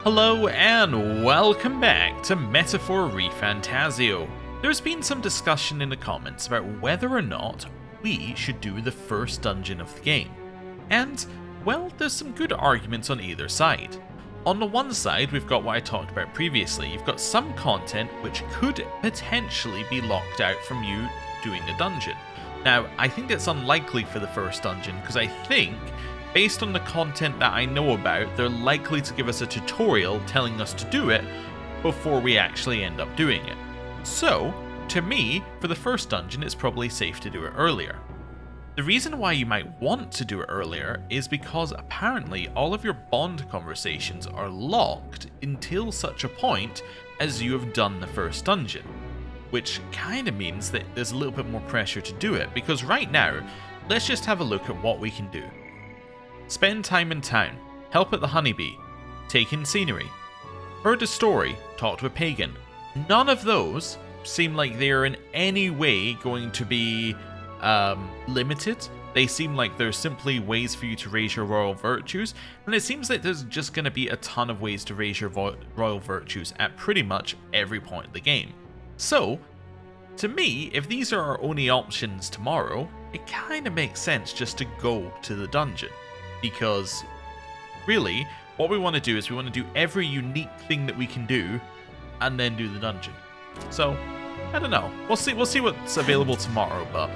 Hello and welcome back to Metaphor ReFantazio. There's been some discussion in the comments about whether or not we should do the first dungeon of the game. And, well, there's some good arguments on either side. On the one side, we've got what I talked about previously. You've got some content which could potentially be locked out from you doing the dungeon. Now, I think it's unlikely for the first dungeon because I think, based on the content that I know about, they're likely to give us a tutorial telling us to do it before we actually end up doing it. So, to me, for the first dungeon, it's probably safe to do it earlier. The reason why you might want to do it earlier is because apparently all of your bond conversations are locked until such a point as you have done the first dungeon. Which kind of means that there's a little bit more pressure to do it, because right now, let's just have a look at what we can do. Spend time in town, help at the honeybee, take in scenery, heard a story, talk to a pagan. None of those seem like they're in any way going to be limited. They seem like they're simply ways for you to raise your royal virtues, and it seems like there's just going to be a ton of ways to raise your royal virtues at pretty much every point of the game. So, to me, if these are our only options tomorrow, it kind of makes sense just to go to the dungeon. Because, really, what we want to do is we want to do every unique thing that we can do, and then do the dungeon. So, I don't know. We'll see what's available tomorrow, but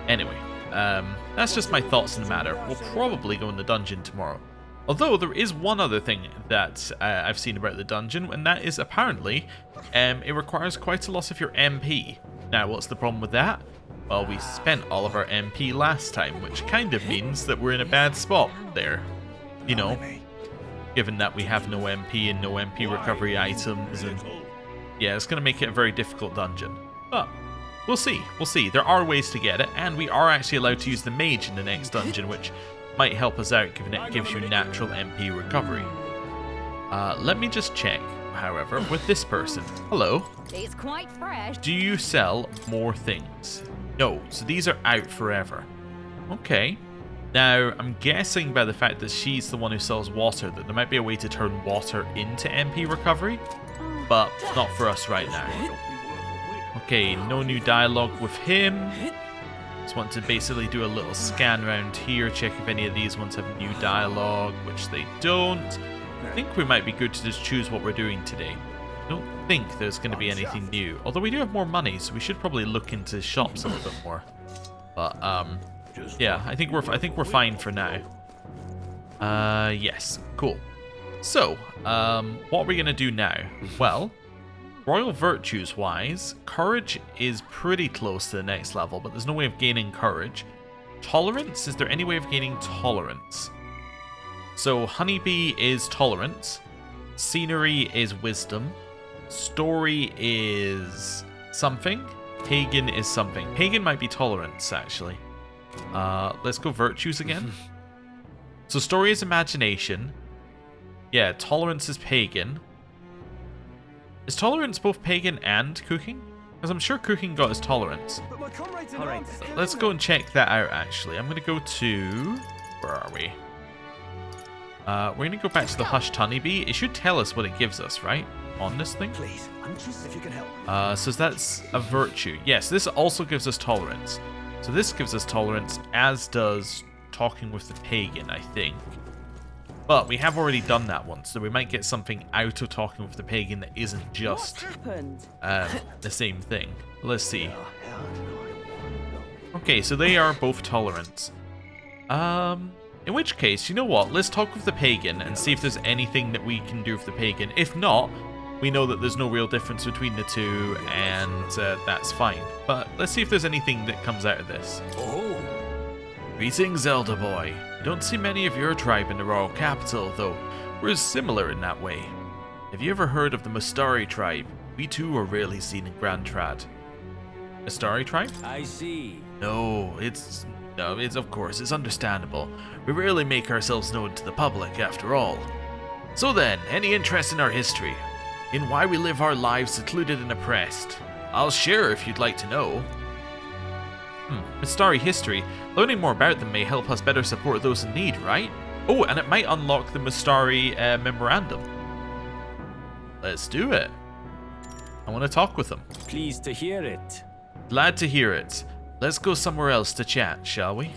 anyway, that's just my thoughts on the matter. We'll probably go in the dungeon tomorrow. Although, there is one other thing that I've seen about the dungeon, and that is apparently it requires quite a lot of your MP. Now, what's the problem with that? Well, we spent all of our MP last time, which kind of means that we're in a bad spot there. You know, given that we have no MP and no MP recovery items, and yeah, it's going to make it a very difficult dungeon. But we'll see. There are ways to get it, and we are actually allowed to use the mage in the next dungeon, which might help us out, given it gives you natural MP recovery. Let me just check, however, with this person. Hello. It's quite fresh. Do you sell more things? No, so these are out forever. Okay. Now, I'm guessing by the fact that she's the one who sells water that there might be a way to turn water into MP recovery, but not for us right now. Okay, no new dialogue with him. Just want to basically do a little scan around here, check if any of these ones have new dialogue, which they don't. I think we might be good to just choose what we're doing today. I don't think there's going to be anything new, although we do have more money, so we should probably look into shops a little bit more. But yeah, I think we're fine for now. Yes, cool. So, what are we going to do now? Well, royal virtues wise, courage is pretty close to the next level, but there's no way of gaining courage. Tolerance, is there any way of gaining tolerance? So honeybee is tolerance, scenery is wisdom, story is something, pagan is something. Pagan might be tolerance, actually. Let's go virtues again. So story is imagination. Yeah, tolerance is pagan. Is tolerance both pagan and cooking? Because I'm sure cooking got his tolerance. Alright, let's go and check that out, actually. I'm going to go to... Where are we? We're going to go back to the Hushed Honeybee. It should tell us what it gives us, right? On this thing? Please, I'm interested if you can help. So that's a virtue. Yes, this also gives us tolerance. So this gives us tolerance, as does talking with the pagan, I think. But we have already done that once, so we might get something out of talking with the pagan that isn't just the same thing. Let's see. Okay, so they are both tolerance. In which case, you know what? Let's talk with the pagan and see if there's anything that we can do with the pagan. If not, we know that there's no real difference between the two, and that's fine. But let's see if there's anything that comes out of this. Oh. Greetings, elder boy. You don't see many of your tribe in the royal capital, though we're similar in that way. Have you ever heard of the Mustari tribe? We too are rarely seen in Grand Trad. Mustari tribe? I see. No, it's of course, it's understandable. We rarely make ourselves known to the public, after all. So then, any interest in our history? In why we live our lives secluded and oppressed? I'll share if you'd like to know. Mustari history. Learning more about them may help us better support those in need, right? Oh, and it might unlock the Mustari memorandum. Let's do it. I want to talk with them. Pleased to hear it. Glad to hear it. Let's go somewhere else to chat, shall we?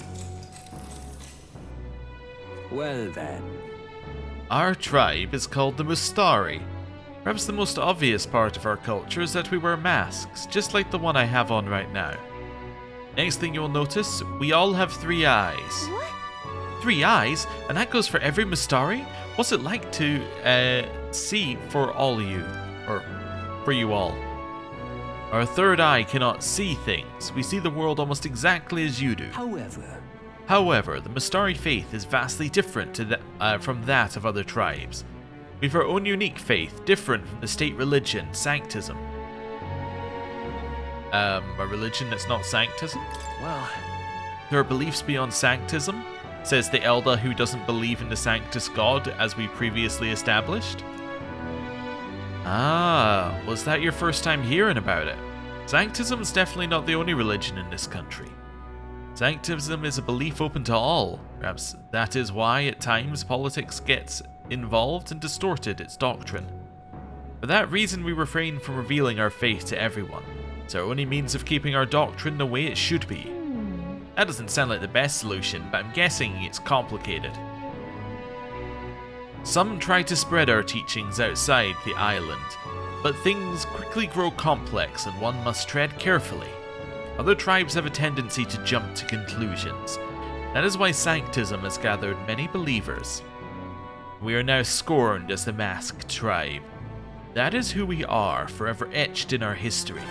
Well then. Our tribe is called the Mustari. Perhaps the most obvious part of our culture is that we wear masks, just like the one I have on right now. Next thing you'll notice, we all have 3 eyes. What? 3 eyes? And that goes for every Mustari? What's it like to see for all of you? Or for you all? Our 3rd eye cannot see things. We see the world almost exactly as you do. However, the Mustari faith is vastly different from that of other tribes. We've our own unique faith, different from the state religion, Sanctism. A religion that's not Sanctism? Well, there are beliefs beyond Sanctism, says the Elder who doesn't believe in the Sanctus God as we previously established. Ah, was that your first time hearing about it? Sanctism is definitely not the only religion in this country. Sanctism is a belief open to all. Perhaps that is why at times politics gets involved and distorted its doctrine. For that reason we refrain from revealing our faith to everyone. It's our only means of keeping our doctrine the way it should be. That doesn't sound like the best solution, but I'm guessing it's complicated. Some try to spread our teachings outside the island, but things quickly grow complex and one must tread carefully. Other tribes have a tendency to jump to conclusions. That is why Sanctism has gathered many believers. We are now scorned as the Masked Tribe. That is who we are, forever etched in our history.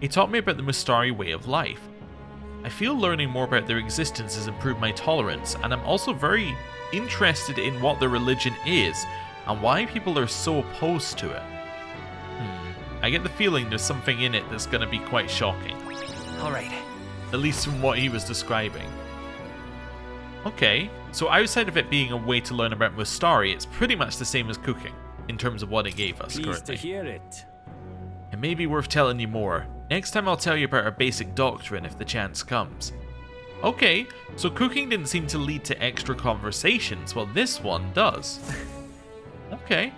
He taught me about the Mustari way of life. I feel learning more about their existence has improved my tolerance, and I'm also very interested in what their religion is and why people are so opposed to it. I get the feeling there's something in it that's going to be quite shocking. alright. At least from what he was describing. Okay, so outside of it being a way to learn about Mustari, it's pretty much the same as cooking, in terms of what it gave us Pleased currently. to hear it. It may be worth telling you more. Next time I'll tell you about our basic doctrine if the chance comes. Okay, so cooking didn't seem to lead to extra conversations, well this one does. Okay,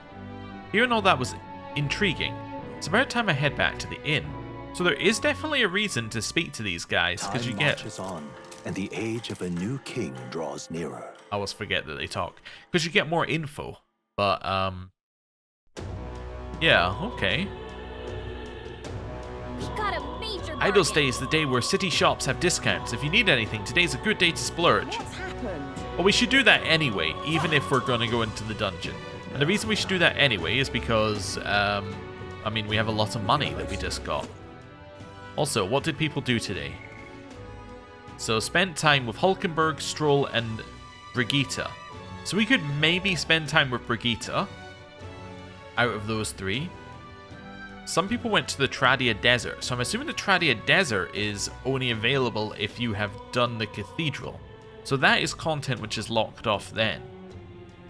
hearing all that was intriguing. It's about time I head back to the inn. So there is definitely a reason to speak to these guys, because you get... marches on, and the age of a new king draws nearer. I always forget that they talk. Because you get more info. But, yeah, okay. We got a major Idle's bargain. Day is the day where city shops have discounts. If you need anything, today's a good day to splurge. What's happened? Well, we should do that anyway, even if we're going to go into the dungeon. And the reason we should do that anyway is because, I mean, we have a lot of money that we just got. Also, what did people do today? So, spent time with Hulkenberg, Stroll, and Brigitte. So we could maybe spend time with Brigitte out of those 3. Some people went to the Tradia Desert, so I'm assuming the Tradia Desert is only available if you have done the Cathedral. So that is content which is locked off then.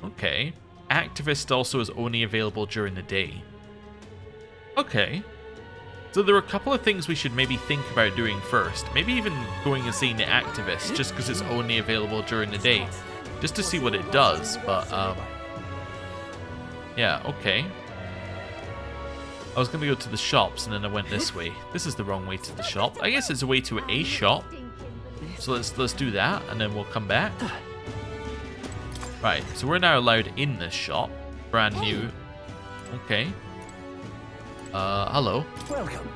Okay. Activist also is only available during the day. Okay. So there are a couple of things we should maybe think about doing first. Maybe even going and seeing the Activist, just because it's only available during the day. Just to see what it does, but, yeah, okay. I was going to go to the shops, and then I went this way. This is the wrong way to the shop. I guess it's a way to a shop. So let's do that, and then we'll come back. Right, so we're now allowed in this shop. Brand new. Okay. Hello. Welcome.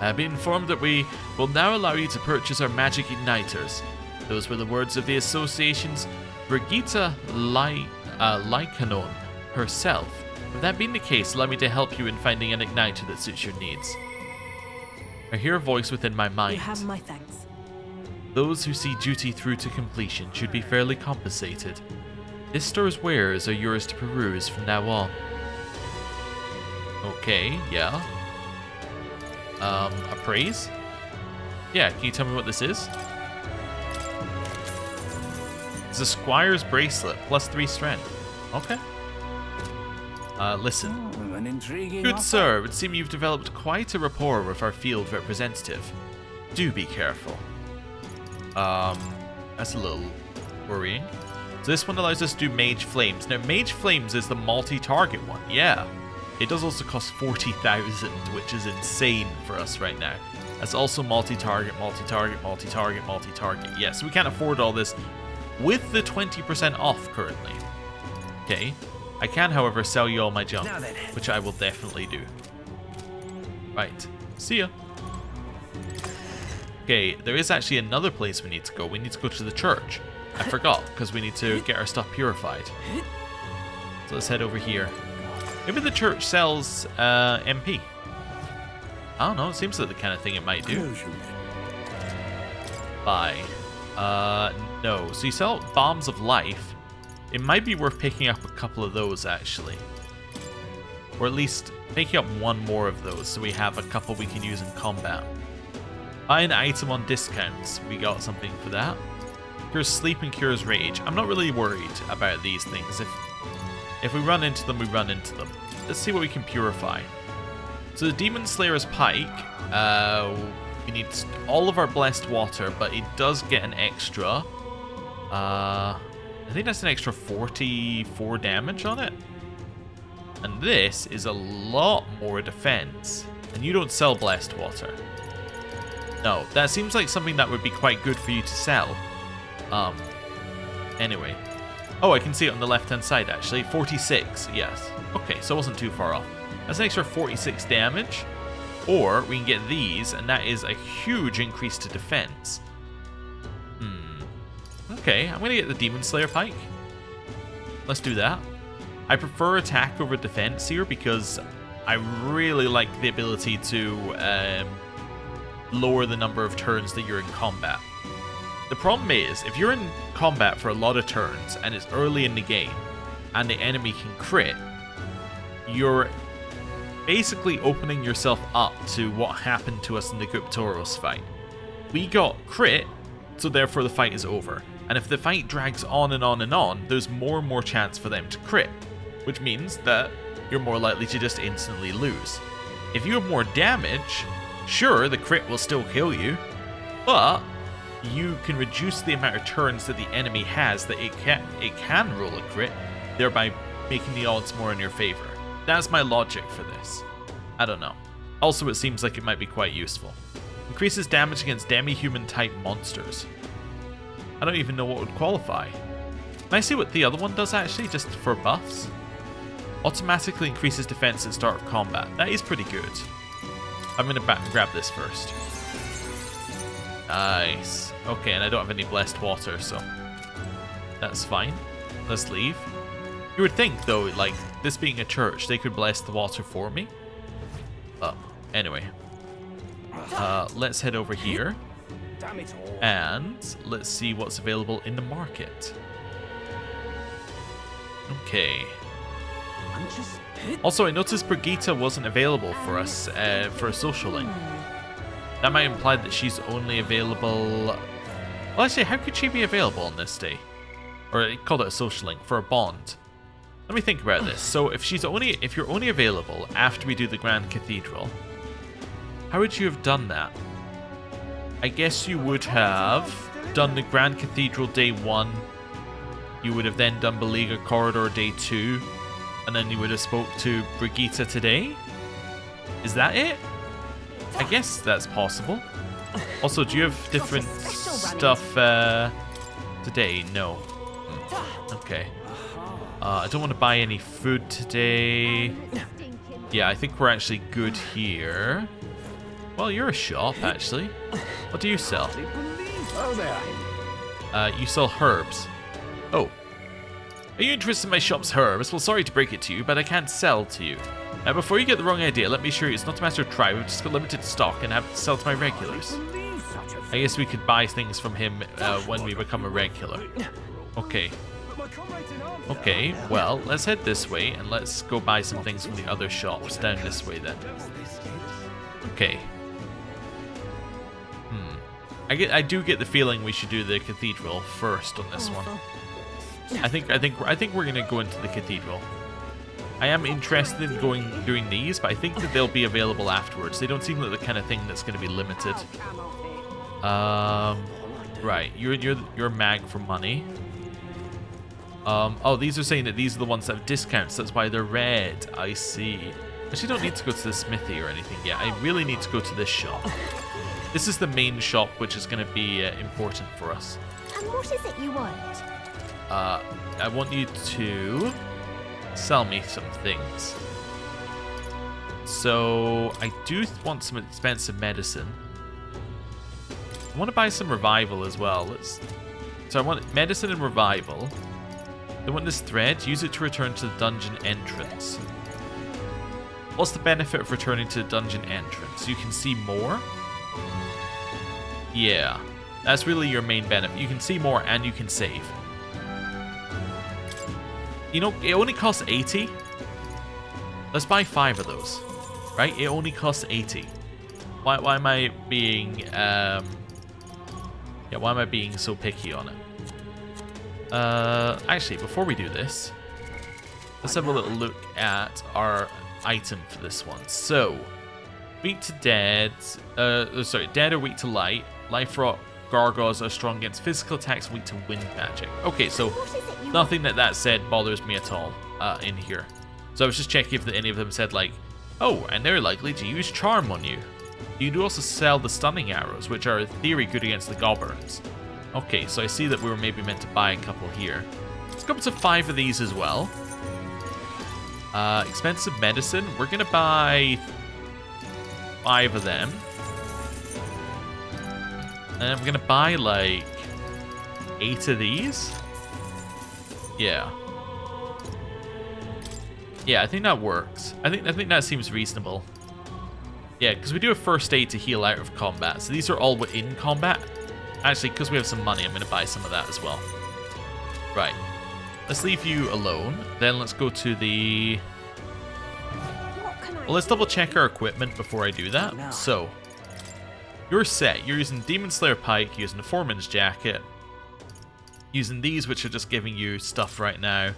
I've been informed that we will now allow you to purchase our magic igniters. Those were the words of the association's Brigitte Lycanon herself. With that being the case, allow me to help you in finding an igniter that suits your needs. I hear a voice within my mind. You have my thanks. Those who see duty through to completion should be fairly compensated. This store's wares are yours to peruse from now on. Okay, yeah. Appraise? Yeah, can you tell me what this is? It's a Squire's Bracelet, plus 3 strength. Okay. Listen. An intriguing Good offer. sir, it would seem you've developed quite a rapport with our field representative. Do be careful. That's a little worrying. So this one allows us to do Mage Flames. Now, Mage Flames is the multi-target one, yeah. It does also cost 40,000, which is insane for us right now. That's also multi-target, multi-target, multi-target, multi-target. Yes, we can't afford all this with the 20% off currently. Okay. I can, however, sell you all my junk, which I will definitely do. Right. See ya. Okay, there is actually another place we need to go. We need to go to the church. I forgot, because we need to get our stuff purified. So let's head over here. Maybe the church sells MP. I don't know, it seems like the kind of thing it might do. Buy. No. So you sell bombs of life. It might be worth picking up a couple of those, actually. Or at least picking up one more of those, so we have a couple we can use in combat. Buy an item on discounts. We got something for that. Cures sleep and cures rage. I'm not really worried about these things. If we run into them, we run into them. Let's see what we can purify. So the Demon Slayer's Pike, we need all of our blessed water, but it does get an extra, I think that's an extra 44 damage on it. And this is a lot more defense. And you don't sell blessed water. No, that seems like something that would be quite good for you to sell. Anyway. Oh, I can see it on the left-hand side, actually. 46, yes. Okay, so it wasn't too far off. That's an extra 46 damage. Or we can get these, and that is a huge increase to defense. Okay, I'm going to get the Demon Slayer Pike. Let's do that. I prefer attack over defense here because I really like the ability to lower the number of turns that you're in combat. The problem is, if you're in combat for a lot of turns and it's early in the game and the enemy can crit, you're basically opening yourself up to what happened to us in the Guptoros fight. We got crit, so therefore the fight is over. And if the fight drags on and on and on, there's more and more chance for them to crit, which means that you're more likely to just instantly lose. If you have more damage, sure, the crit will still kill you, but you can reduce the amount of turns that the enemy has that it can roll a crit, thereby making the odds more in your favor. That's my logic for this. I don't know. Also, it seems like it might be quite useful. Increases damage against demi-human type monsters. I don't even know what would qualify. Can I see what the other one does actually, just for buffs? Automatically increases defense at start of combat. That is pretty good. I'm going to grab this first. Nice. Okay, and I don't have any blessed water, so that's fine. Let's leave. You would think, though, like, this being a church, they could bless the water for me. Anyway. Let's head over here. And let's see what's available in the market. Okay. Also, I noticed Brigitte wasn't available for us for a social link. That might imply that she's only available... Well, actually, how could she be available on this day? Or I called it a social link for a bond. Let me think about this. So if you're only available after we do the Grand Cathedral, how would you have done that? I guess you would have done the Grand Cathedral day 1. You would have then done Beleaguer Corridor day 2. And then you would have spoke to Brigitte today? Is that it? I guess that's possible. Also, do you have different stuff today? No. Okay. I don't want to buy any food today. Yeah, I think we're actually good here. Well, you're a shop, actually. What do you sell? You sell herbs. Oh. Are you interested in my shop's herbs? Well, sorry to break it to you, but I can't sell to you. Now, before you get the wrong idea, let me assure you it's not a matter of try. We've just got limited stock and have to sell to my regulars. I guess we could buy things from him when we become a regular. Okay. Okay, well, let's head this way and let's go buy some things from the other shops down this way then. Okay. I do get the feeling we should do the cathedral first on this one. I think we're gonna go into the cathedral. I am interested in doing these, but I think that they'll be available afterwards. They don't seem like the kind of thing that's going to be limited. Right, you're mag for money. Oh, these are saying that these are the ones that have discounts. That's why they're red. I see. Actually, don't need to go to the smithy or anything yet. I really need to go to this shop. This is the main shop, which is going to be important for us. And what is it you want? I want you to sell me some things. So, I do want some expensive medicine. I want to buy some revival as well. So I want medicine and revival. I want this thread. Use it to return to the dungeon entrance. What's the benefit of returning to the dungeon entrance? You can see more? Yeah. That's really your main benefit. You can see more and you can save. You know, it only costs 80. Let's buy 5 of those. Right? It only costs 80. Why am I being yeah, why am I being so picky on it? Actually, before we do this, let's have a little look at our item for this one. So, weak to dead, dead or weak to light. Life rock gargoyles are strong against physical attacks, weak to wind magic. Okay, so nothing that said bothers me at all in here. So I was just checking if any of them said like, oh, and they're likely to use charm on you. You do also sell the stunning arrows, which are in theory good against the goblins. Okay, so I see that we were maybe meant to buy a couple here. Let's go up to 5 of these as well. Expensive medicine. We're going to buy 5 of them. And I'm going to buy like 8 of these. Yeah. Yeah, I think that works. I think that seems reasonable. Yeah, because we do a first aid to heal out of combat. So these are all within combat. Actually, because we have some money, I'm going to buy some of that as well. Right. Let's leave you alone. Then let's go to the... Well, let's double check our equipment before I do that. So, you're set. You're using Demon Slayer Pike, using the Foreman's Jacket, using these, which are just giving you stuff right now.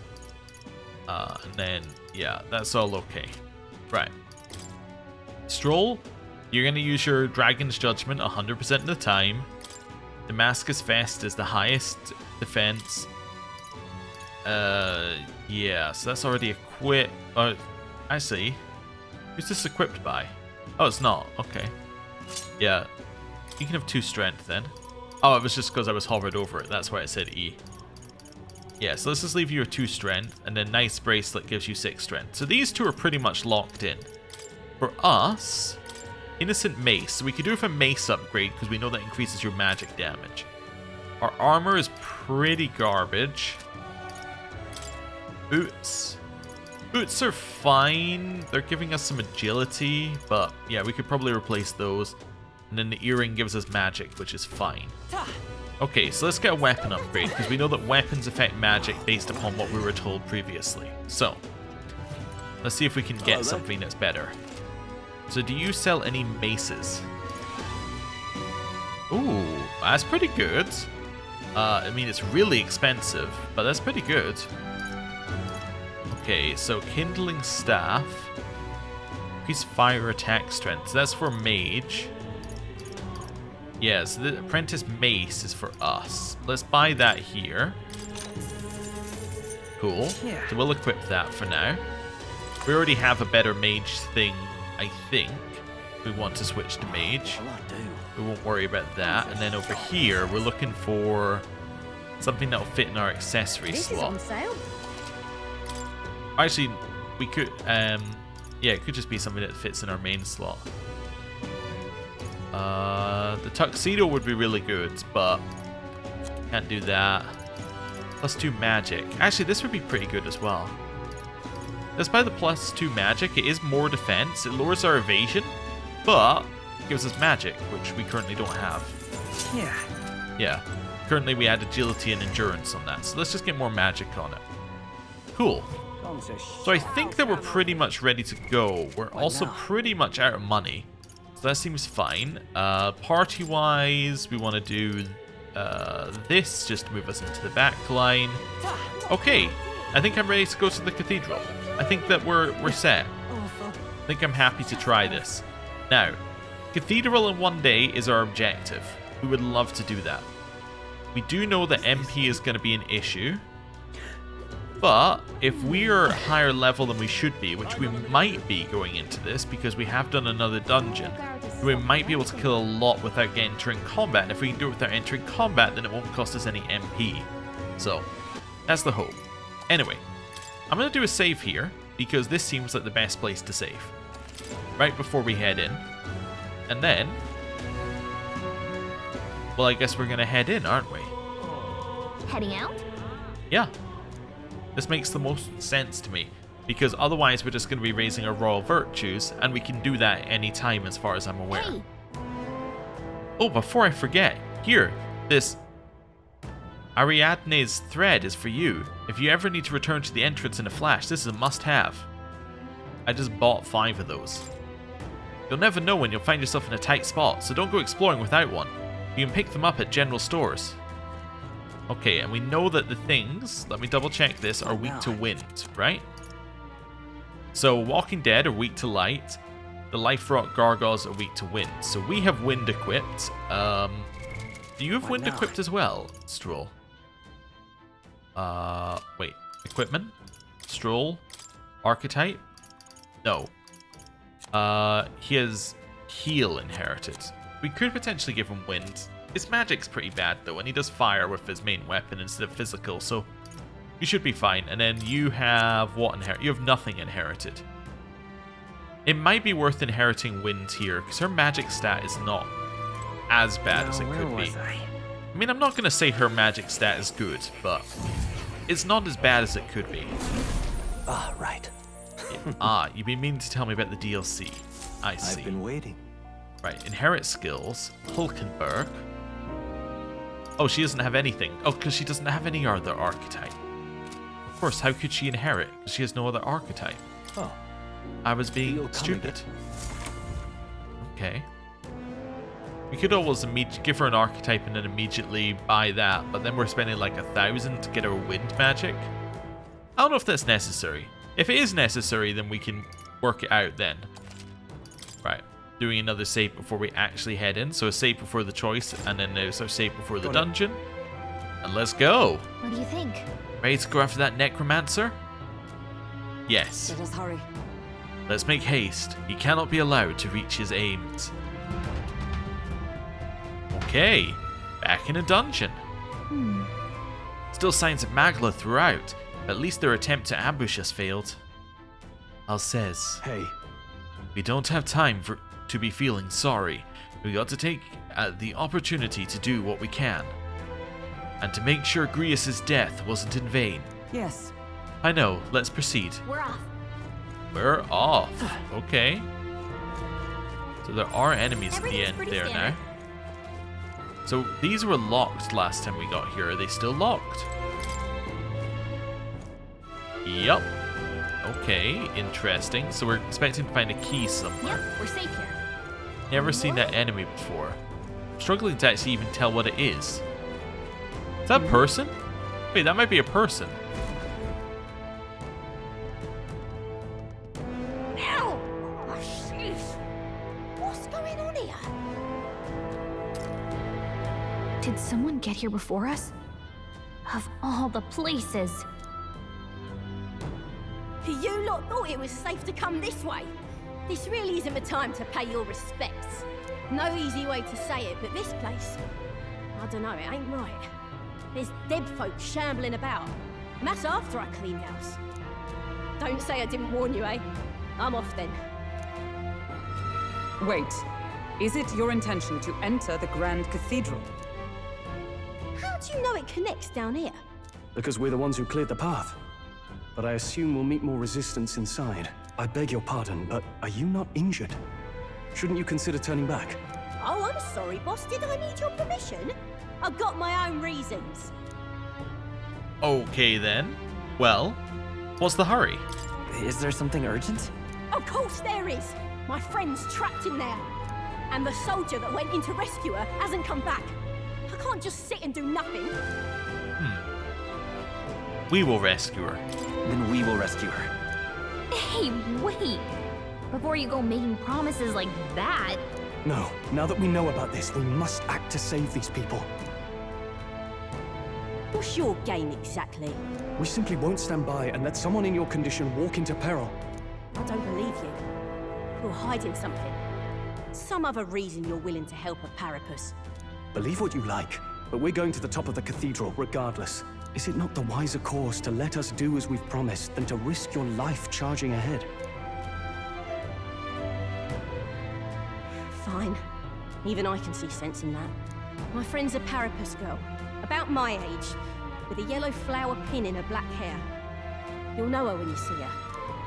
And then, yeah, that's all okay. Right. Stroll, you're going to use your Dragon's Judgment 100% of the time. Damascus Vest is the highest defense. Yeah, so that's already equipped. Actually, who's this equipped by? Oh, it's not. Okay. Yeah, you can have 2 strength then. Oh, it was just because I was hovered over it. That's why I said E. Yeah, so let's just leave you with 2 strength, and then Nice Bracelet gives you 6 strength. So these 2 are pretty much locked in. For us, Innocent Mace. So we could do it with a mace upgrade because we know that increases your magic damage. Our armor is pretty garbage. Boots. Boots are fine. They're giving us some agility, but yeah, we could probably replace those. And then the earring gives us magic, which is fine. Okay, so let's get a weapon upgrade because we know that weapons affect magic based upon what we were told previously. So, let's see if we can get something that's better. So do you sell any maces? Ooh, that's pretty good. I mean, it's really expensive, but that's pretty good. Okay, so Kindling Staff. Increase fire attack strength. So that's for Mage. Yeah, so the Apprentice Mace is for us. Let's buy that here. Cool. Yeah. So we'll equip that for now. We already have a better Mage thing, I think. We want to switch to Mage. We won't worry about that. And then over here, we're looking for something that will fit in our accessory slot. Is on sale. Actually, we could, yeah, it could just be something that fits in our main slot. The tuxedo would be really good, but can't do that. +2 magic. Actually, this would be pretty good as well. Let's buy the +2 magic. It is more defense. It lowers our evasion, but gives us magic, which we currently don't have. Yeah. Currently, we add agility and endurance on that, so let's just get more magic on it. Cool. So I think that we're pretty much ready to go. We're also pretty much out of money. So that seems fine. Party-wise, we want to do this just to move us into the back line. Okay, I think I'm ready to go to the cathedral. I think that we're set. I think I'm happy to try this. Now, cathedral in 1 day is our objective. We would love to do that. We do know that MP is going to be an issue. But if we're higher level than we should be, which we might be going into this because we have done another dungeon, we might be able to kill a lot without entering combat. And if we can do it without entering combat, then it won't cost us any MP. So, that's the hope. Anyway, I'm going to do a save here because this seems like the best place to save. Right before we head in. And then, well, I guess we're going to head in, aren't we? Heading out? Yeah. This makes the most sense to me, because otherwise we're just going to be raising our royal virtues, and we can do that any time as far as I'm aware. Hey. Oh, before I forget, here, this Ariadne's thread is for you. If you ever need to return to the entrance in a flash, this is a must-have. I just bought 5 of those. You'll never know when you'll find yourself in a tight spot, so don't go exploring without one. You can pick them up at general stores. Okay, and we know that the things, let me double check this, are weak to wind, right? So Walking Dead are weak to light, the Life Rock Gargoyles are weak to wind. So we have wind equipped. Do you have wind equipped as well, Stroll? Wait, equipment? Stroll? Archetype? No. He has heal inherited. We could potentially give him wind. His magic's pretty bad though, and he does fire with his main weapon instead of physical, so you should be fine. And then you have what inherited? You have nothing inherited. It might be worth inheriting wind here, because her magic stat is not as bad as it could be. I mean, I'm not going to say her magic stat is good, but it's not as bad as it could be. Ah, right. You've been meaning to tell me about the DLC. I see. I've been waiting. Right, inherit skills, Hulkenberg. Oh, she doesn't have anything. Oh, because she doesn't have any other archetype. Of course, how could she inherit? Because she has no other archetype. Oh. I was being stupid. Okay. We could always give her an archetype and then immediately buy that, but then we're spending like 1,000 to get her wind magic. I don't know if that's necessary. If it is necessary, then we can work it out then. Right. Doing another save before we actually head in. So a save before the choice, and then there's our save before the dungeon. And let's go. What do you think? Ready to go after that necromancer? Yes. Let us hurry. Let's make haste. He cannot be allowed to reach his aims. Okay. Back in a dungeon. Still signs of Magla throughout. At least their attempt to ambush us failed. Al says, Hey. We don't have time to be feeling sorry. We got to take the opportunity to do what we can. And to make sure Grius' death wasn't in vain. Yes. I know, let's proceed. We're off. We're off. Okay. So there are enemies at the Everything's end pretty there standard. now. So these were locked last time we got here. Are they still locked? Yup. Okay, interesting. So we're expecting to find a key somewhere. Yep, we're safe here. Never seen that enemy before. I'm struggling to actually even tell what it is. Is that a person? Wait, that might be a person. Ow! Oh, jeez. What's going on here? Did someone get here before us? Of all the places. You lot thought it was safe to come this way. This really isn't the time to pay your respects. No easy way to say it, but this place, I don't know, it ain't right. There's dead folk shambling about. And that's after I cleaned house. Don't say I didn't warn you, eh? I'm off then. Wait. Is it your intention to enter the Grand Cathedral? How do you know it connects down here? Because we're the ones who cleared the path. But I assume we'll meet more resistance inside. I beg your pardon, but are you not injured? Shouldn't you consider turning back? Oh, I'm sorry, boss. Did I need your permission? I've got my own reasons. Okay then. Well, what's the hurry? Is there something urgent? Of course there is. My friend's trapped in there. And the soldier that went in to rescue her hasn't come back. I can't just sit and do nothing. We will rescue her. Then we will rescue her. Hey, wait! Before you go making promises like that. No. Now that we know about this, we must act to save these people. What's your game exactly? We simply won't stand by and let someone in your condition walk into peril. I don't believe you. You're hiding something. Some other reason you're willing to help a Parapus. Believe what you like, but we're going to the top of the cathedral regardless. Is it not the wiser course to let us do as we've promised than to risk your life charging ahead? Fine. Even I can see sense in that. My friend's a Parapus girl, about my age, with a yellow flower pin in her black hair. You'll know her when you see her.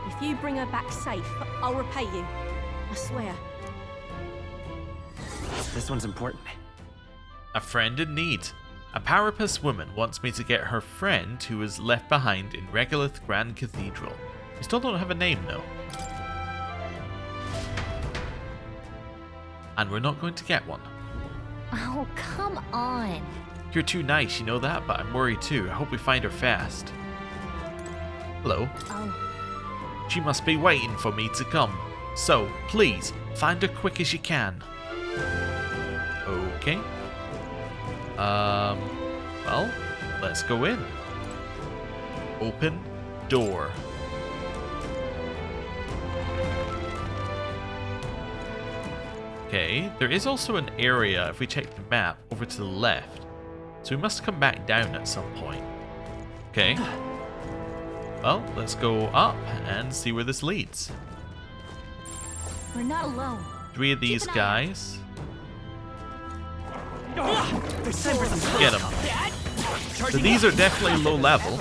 If you bring her back safe, I'll repay you. I swear. This one's important. A friend in need. A Parapus woman wants me to get her friend who was left behind in Regolith Grand Cathedral. We still don't have a name though. And we're not going to get one. Oh, come on. You're too nice, you know that, but I'm worried too. I hope we find her fast. Hello. Oh, She must be waiting for me to come. So, please, find her quick as you can. Okay. Well, let's go in. Open door. Okay, there is also an area, if we check the map, over to the left. So we must come back down at some point. Okay. Well, let's go up and see where this leads. we're not alone. 3 of these Keep an eye out. guys. There's time for some Get them. So these are definitely low level.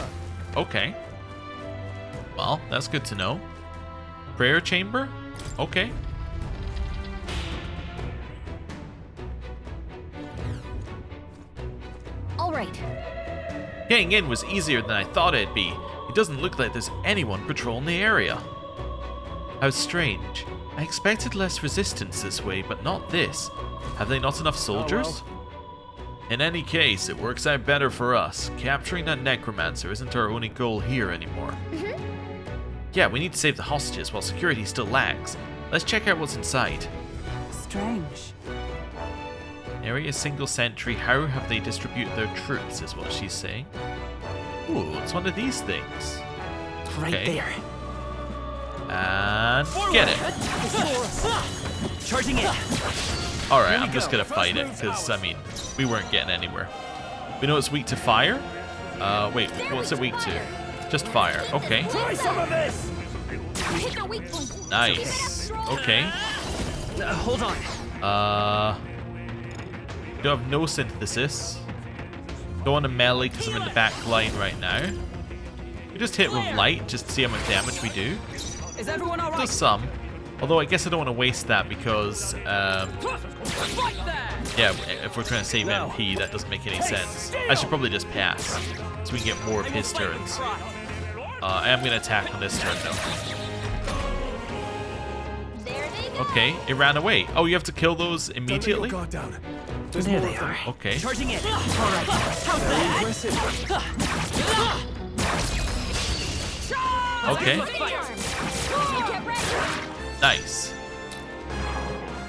Okay. Well, that's good to know. Prayer chamber? Okay. All right. Getting in was easier than I thought it'd be. It doesn't look like there's anyone patrolling the area. How strange. I expected less resistance this way, but not this. Have they not enough soldiers? In any case, it works out better for us. Capturing that necromancer isn't our only goal here anymore. Yeah, we need to save the hostages while security still lags. Let's check out what's inside. Strange. Area single sentry. How have they distributed their troops is what she's saying. Ooh, it's one of these things. right Okay. there. And get it. Charging in. Alright, I'm just gonna fight it, because, I mean, we weren't getting anywhere. We know it's weak to fire? Wait, what's it weak to? Just fire. Okay. Try some of this. Hit the weak point. Nice. Okay. Hold on. We don't have no synthesis. Don't want to melee because I'm in the back line right now. We just hit with light just to see how much damage we do. Is everyone all right? Does some. Although I guess I don't want to waste that because, Right there. yeah, if we're trying to save MP, that doesn't make any sense. I should probably just pass so we can get more of his turns. I am going to attack on this turn though. There they go. Okay, it ran away. Oh, you have to kill those Don't let immediately? your guard down. There's There more they of them. are. Okay. Charging in. All right. How's that? Okay. Get ready. Nice.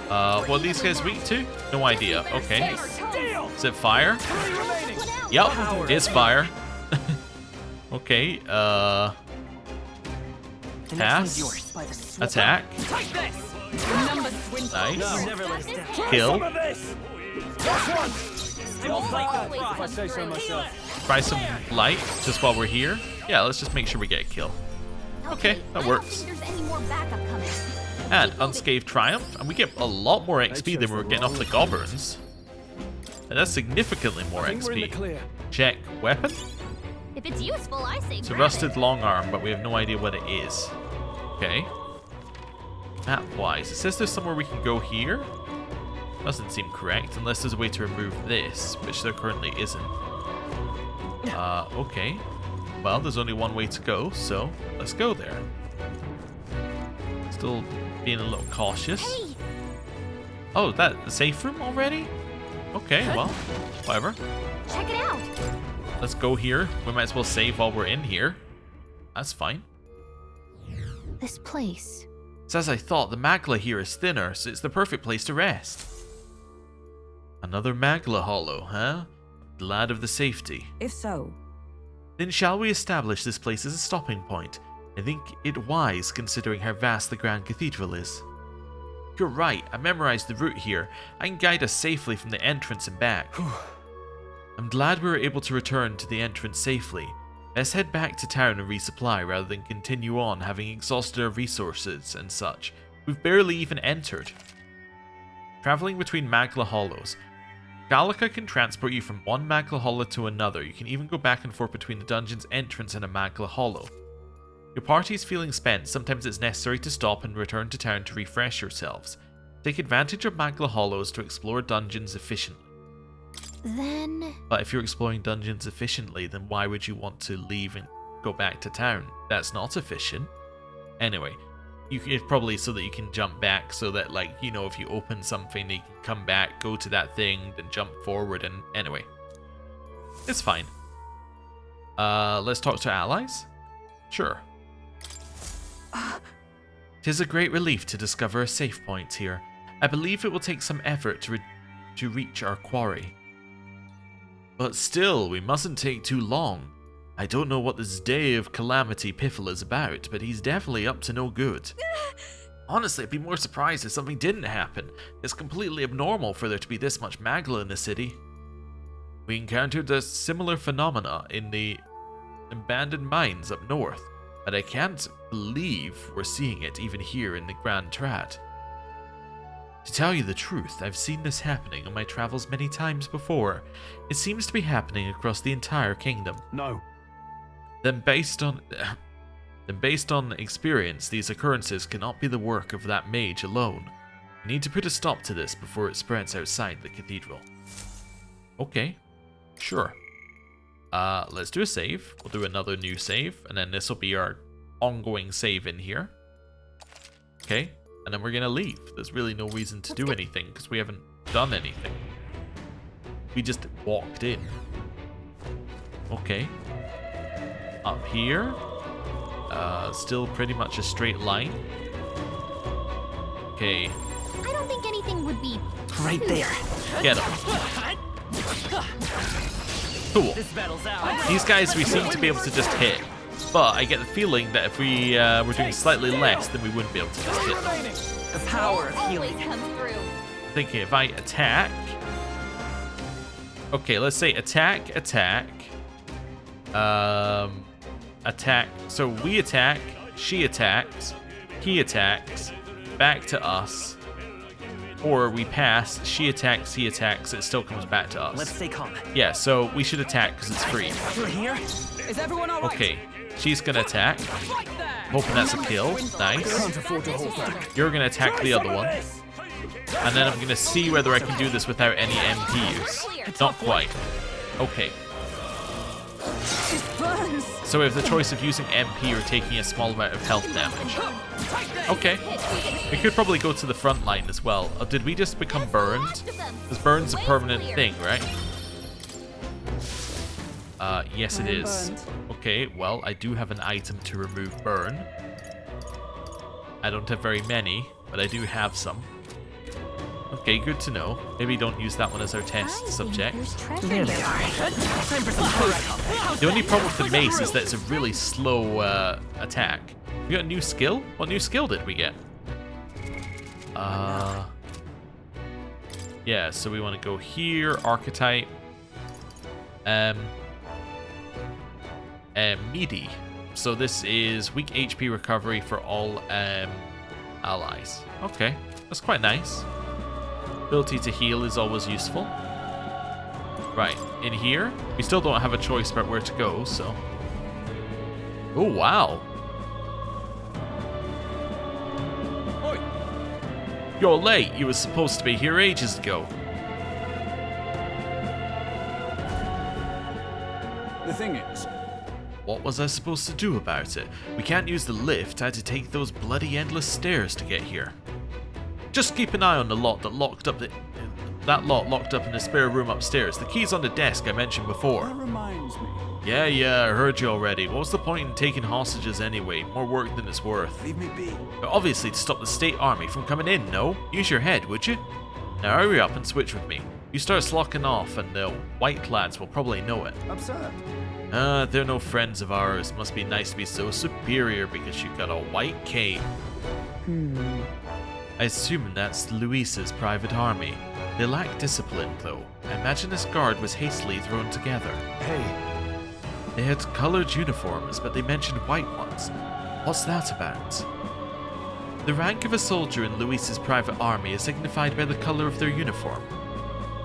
What are these guys weak to? No idea. Okay. Is it fire? Yep, it's fire. Okay, The next one's pass. yours by the sweat. Attack. Take this. Number swindle. Nice. Never let us down. Kill. Always I say so myself. Try some light just while we're here. Yeah, let's just make sure we get a kill. Okay, that I works. don't think there's any more backup coming. And Unscathed Triumph, and we get a lot more XP than we were getting off the Goblins. And that's significantly more I think we're in the XP. clear. Check weapon. If it's useful, I say It's a grab rusted it. long arm, but we have no idea what it is. Okay. Map-wise, it says there's somewhere we can go here. Doesn't seem correct, unless there's a way to remove this, which there currently isn't. Okay. Well, there's only one way to go, so let's go there. Still being a little cautious. Hey, Oh, that the safe room already? Okay, well, whatever. check it out. Let's go here. We might as well save while we're in here. That's fine. This place. So as I thought, the magla here is thinner, so it's the perfect place to rest. Another magla hollow, huh? Glad of the safety. If so, Then shall we establish this place as a stopping point? I think it wise considering how vast the Grand Cathedral is. You're right, I memorized the route here. I can guide us safely from the entrance and back. I'm glad we were able to return to the entrance safely. Let's head back to town and resupply rather than continue on having exhausted our resources and such. We've barely even entered. Traveling between Magla Hollows. Gallica can transport you from one Magla Hollow to another. You can even go back and forth between the dungeon's entrance and a Magla Hollow. Your party is feeling spent, sometimes it's necessary to stop and return to town to refresh yourselves. Take advantage of Magla Hollows to explore dungeons efficiently. Then... But if you're exploring dungeons efficiently, then why would you want to leave and go back to town? That's not efficient. Anyway, it's probably so that you can jump back, so that, like, you know, if you open something, you can come back, go to that thing, then jump forward, and anyway. It's fine. Let's talk to allies? Sure. 'Tis a great relief to discover a safe point here. I believe it will take some effort to reach our quarry. But still, we mustn't take too long. I don't know what this day of calamity Piffle is about, but he's definitely up to no good. Honestly, I'd be more surprised if something didn't happen. It's completely abnormal for there to be this much Magla in the city. We encountered a similar phenomena in the abandoned mines up north, but I can't believe we're seeing it even here in the Grand Trad. To tell you the truth, I've seen this happening on my travels many times before. It seems to be happening across the entire kingdom. No. Then based on experience, these occurrences cannot be the work of that mage alone. We need to put a stop to this before it spreads outside the cathedral. Okay, sure. Let's do a save. We'll do another new save, and then this will be our ongoing save in here. Okay, and then we're gonna leave. There's really no reason to do anything because we haven't done anything. We just walked in. Okay. Up here. Still pretty much a straight line. Okay. I don't think anything would be... Right there. Get him. Cool. This battle's out. These guys we seem to be able to just hit, but I get the feeling that if we were doing slightly less, then we wouldn't be able to just hit them. The power of always healing. comes through. I'm thinking if I attack... Okay, let's say attack, attack. Attack. So we attack, she attacks, he attacks, back to us. Or we pass, she attacks, he attacks, it still comes back to us. Let's stay calm. Yeah, so we should attack because it's free. You're here? is everyone all right? Okay, she's gonna attack. Right there. Hoping that's a kill. Nice. Can't afford to hold back. You're gonna attack the other one. And then I'm gonna see whether I can do this without any MP use. Not quite. Okay. It burns. So we have the choice of using MP or taking a small amount of health damage. Okay. We could probably go to the front line as well. Oh, did we just become burned? Because burn's a permanent thing, right? Yes it I am is. burned. Okay, well, I do have an item to remove burn. I don't have very many, but I do have some. Okay, good to know. Maybe don't use that one as our test subject. There's treasure There they here. are. Time for some protocol. The only problem with the mace is that it's a really slow attack. We got a new skill? What new skill did we get? Yeah, so we want to go here, Archetype. Meaty. So this is weak HP recovery for all allies. Okay, that's quite nice. Ability to heal is always useful. Right, in here, we still don't have a choice about where to go, so... Oh, wow. You're late. You were supposed to be here ages ago. The thing is, What was I supposed to do about it? We can't use the lift. I had to take those bloody endless stairs to get here. Just keep an eye on the lot that locked up that lot locked up in the spare room upstairs. The key's on the desk I mentioned before. that reminds me. Yeah, I heard you already. What's the point in taking hostages anyway? More work than it's worth. Leave me be. But obviously to stop the state army from coming in, no? Use your head, would you? Now hurry up and switch with me. You start slocking off and the white lads will probably know it. Absurd. They're no friends of ours. Must be nice to be so superior because you got a white cape. I assume that's Luis's private army. They lack discipline, though. I imagine this guard was hastily thrown together. Hey, They had coloured uniforms, but they mentioned white ones. What's that about? The rank of a soldier in Luis's private army is signified by the colour of their uniform.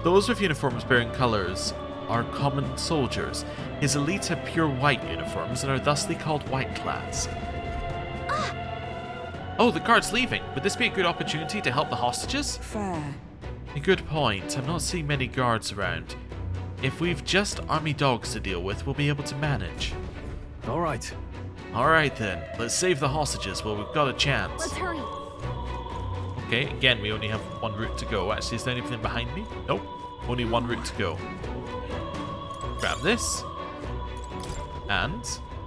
Those with uniforms bearing colours are common soldiers. His elite have pure white uniforms and are thusly called whiteclads. Oh, the guard's leaving. Would this be a good opportunity to help the hostages? Fair. A good point. I'm not seeing many guards around. If we've just army dogs to deal with, we'll be able to manage. all right. Alright then, let's save the hostages while we've got a chance. Let's hurry. Okay, again, we only have one route to go. Actually, is there anything behind me? Nope. Only one route to go. Grab this. And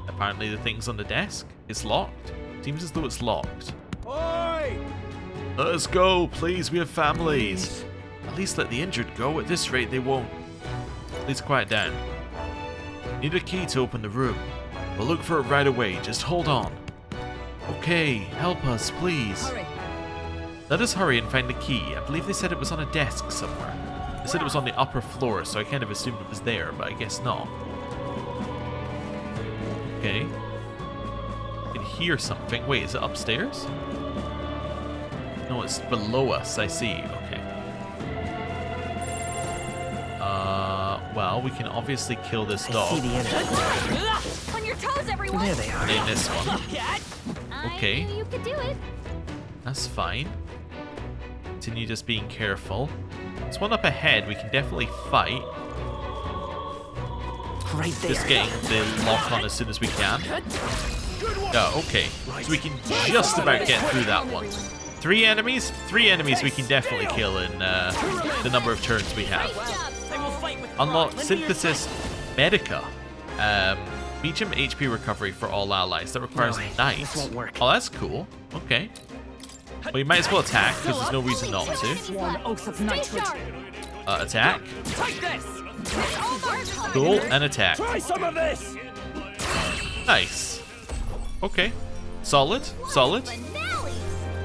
apparently the thing's on the desk. It's locked. Seems as though it's locked. Oi! Let us go, please. We have families. At least let the injured go. At this rate, they won't. Please quiet down. Need a key to open the room. We'll look for it right away. Just hold on. Okay, help us, please. Hurry. Let us hurry and find the key. I believe they said it was on a desk somewhere. They said it was on the upper floor, so I kind of assumed it was there, but I guess not. Okay. I can hear something. Wait, is it upstairs? No, it's below us. I see. Okay. Well, we can obviously kill this dog. See the enemy. On your toes, everyone! There they are. Name this one. Okay. I knew you could do it. That's fine. Continue just being careful. There's one up ahead we can definitely fight. Right there. Just getting the lock on as soon as we can. Oh, okay. So we can just about get through that one. Three enemies? Three enemies we can definitely kill in the number of turns we have. Unlock Synthesis Medica. Medium HP recovery for all allies. That requires Knight. this won't work. Oh, that's cool. Okay. Well, you might as well attack, because there's no reason not to. One oath of knighthood. Attack. Take this! Cool, and attack. Try some of this! Nice. Okay. Solid. Solid. Finale!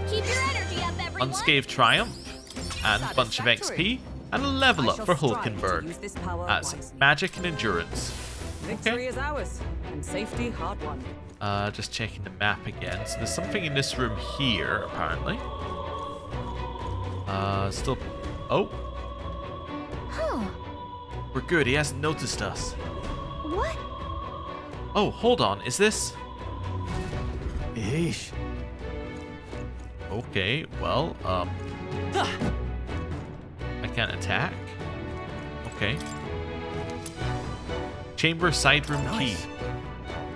Keep your energy up, everyone! Unscathed Triumph. And a bunch of XP. And a level I up shall for strive to Hulkenberg. use this power That's wisely. magic and endurance. Victory is ours, and safety hard won. Just checking the map again. So there's something in this room here, apparently. Still... Oh, Huh. we're good. He hasn't noticed us. What? Oh, hold on. Is this... Yeesh. Okay, well, I can't attack. Okay. Chamber side room key.